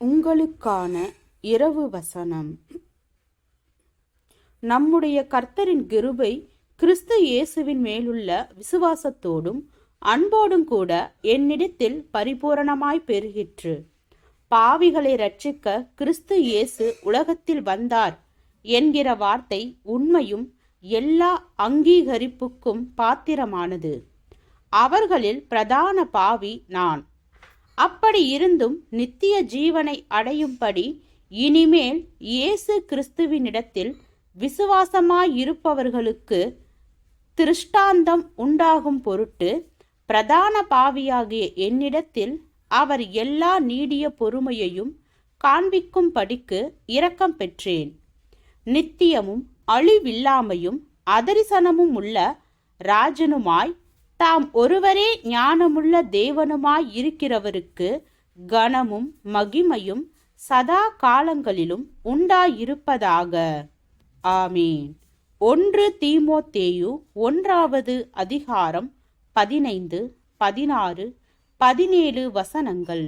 உங்களுக்கான இரவு வசனம். நம்முடைய கர்த்தரின் கிருபை கிறிஸ்து இயேசுவின் மேலுள்ள விசுவாசத்தோடும் அன்போடும் கூட என்னிடத்தில் பரிபூரணமாய் பெருகிற்று. பாவிகளை இரட்சிக்க கிறிஸ்து இயேசு உலகத்தில் வந்தார் என்கிற வார்த்தை உண்மையும் எல்லா அங்கீகரிப்புக்கும் பாத்திரமானது. அவர்களில் பிரதான பாவி நான். அப்படி இருந்தும் நித்திய ஜீவனை அடையும்படி இனிமேல் இயேசு கிறிஸ்துவினிடத்தில் விசுவாசமாயிருப்பவர்களுக்கு திருஷ்டாந்தம் உண்டாகும் பொருட்டு பிரதான பாவியாகிய என்னிடத்தில் அவர் எல்லா நீடிய பொறுமையையும் காண்பிக்கும்படிக்கு இரக்கம் பெற்றேன். நித்தியமும் அழிவில்லாமையும் அதரிசனமும் உள்ள ராஜனுமாய் தாம் ஒருவரே ஞானமுள்ள தேவனுமாய் இருக்கிறவருக்கு கனமும் மகிமையும் சதா காலங்களிலும் உண்டாயிருப்பதாக. ஆமீன். 1 தீமோத்தேயு 1வது அதிகாரம் 15, 16, 17 வசனங்கள்.